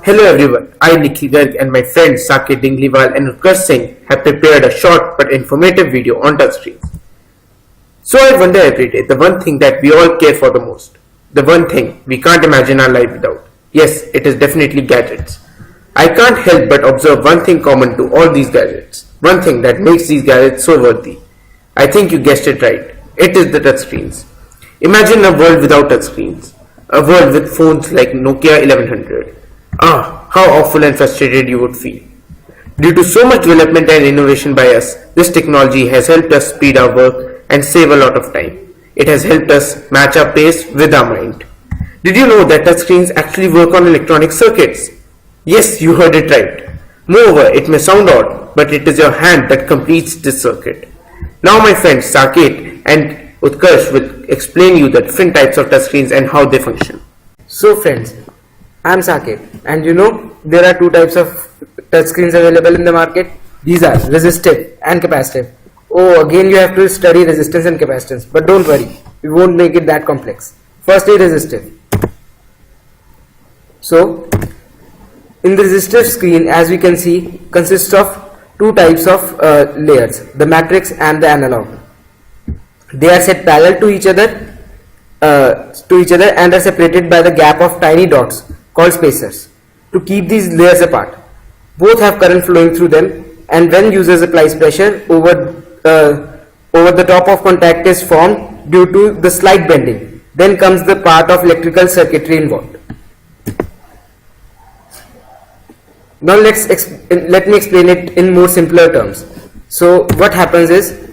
Hello everyone, I Nikhil Garg and my friends Saket Dingliwal and Utkarsh Singh have prepared a short but informative video on touchscreens. So I wonder every day, the one thing that we all care for the most, the one thing we can't imagine our life without. Yes, it is definitely gadgets. I can't help but observe one thing common to all these gadgets, one thing that makes these gadgets so worthy. I think you guessed it right, it is the touchscreens. Imagine a world without touchscreens, a world with phones like Nokia 1100. Ah, how awful and frustrated you would feel. Due to so much development and innovation by us, this technology has helped us speed our work and save a lot of time. It has helped us match our pace with our mind. Did you know that touchscreens actually work on electronic circuits? Yes, you heard it right. Moreover, it may sound odd, but it is your hand that completes this circuit. Now my friends Saket and Utkarsh will explain you the different types of touchscreens and how they function. So friends, I am Saket, and there are two types of touchscreens available in the market. These are resistive and capacitive. Oh, again you have to study resistance and capacitance, but don't worry, we won't make it that complex. Firstly, resistive. So, in the resistive screen, as we can see, consists of two types of layers, the matrix and the analog. They are set parallel to each other and are separated by the gap of tiny dots called spacers to keep these layers apart. Both have current flowing through them, and when users applies pressure over the top of contact is formed due to the slight bending. Then comes the part of electrical circuitry involved. Now let me explain it in more simpler terms. So what happens is,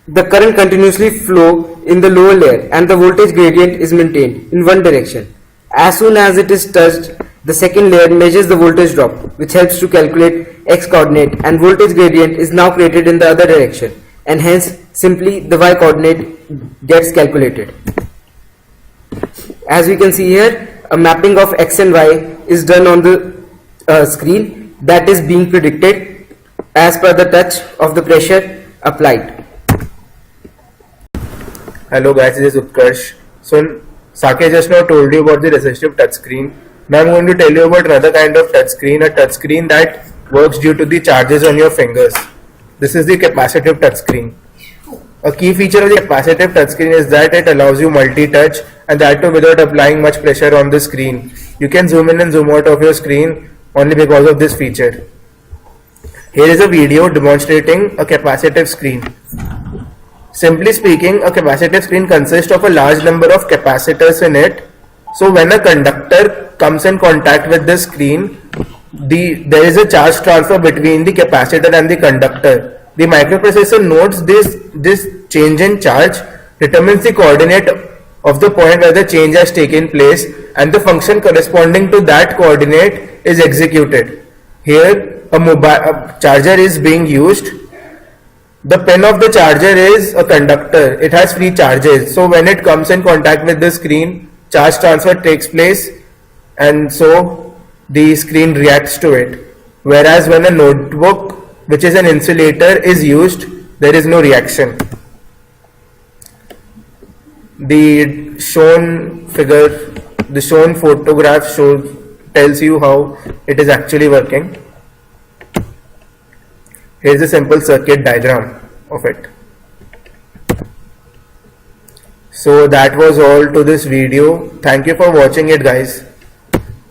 the current continuously flow in the lower layer and the voltage gradient is maintained in one direction. As soon as it is touched, the second layer measures the voltage drop, which helps to calculate x coordinate, and voltage gradient is now created in the other direction, and hence simply the y coordinate gets calculated. As we can see here, a mapping of x and y is done on the screen that is being predicted as per the touch of the pressure applied. Hello guys, this is Utkarsh. So Saket just now told you about the resistive touchscreen. Now I'm going to tell you about another kind of touchscreen, a touchscreen that works due to the charges on your fingers. This is the capacitive touchscreen. A key feature of the capacitive touchscreen is that it allows you multi-touch, and that too without applying much pressure on the screen. You can zoom in and zoom out of your screen only because of this feature. Here is a video demonstrating a capacitive screen. Simply speaking, a capacitive screen consists of a large number of capacitors in it. So when a conductor comes in contact with the screen, there is a charge transfer between the capacitor and the conductor. The microprocessor notes this change in charge, determines the coordinate of the point where the change has taken place, and the function corresponding to that coordinate is executed. Here a charger is being used. The pin of the charger is a conductor. It has free charges. So when it comes in contact with the screen, charge transfer takes place, and so the screen reacts to it. Whereas when a notebook, which is an insulator, is used, there is no reaction. The shown photograph tells you how it is actually working. Here is a simple circuit diagram of it. So that was all to this video. Thank you for watching it, guys.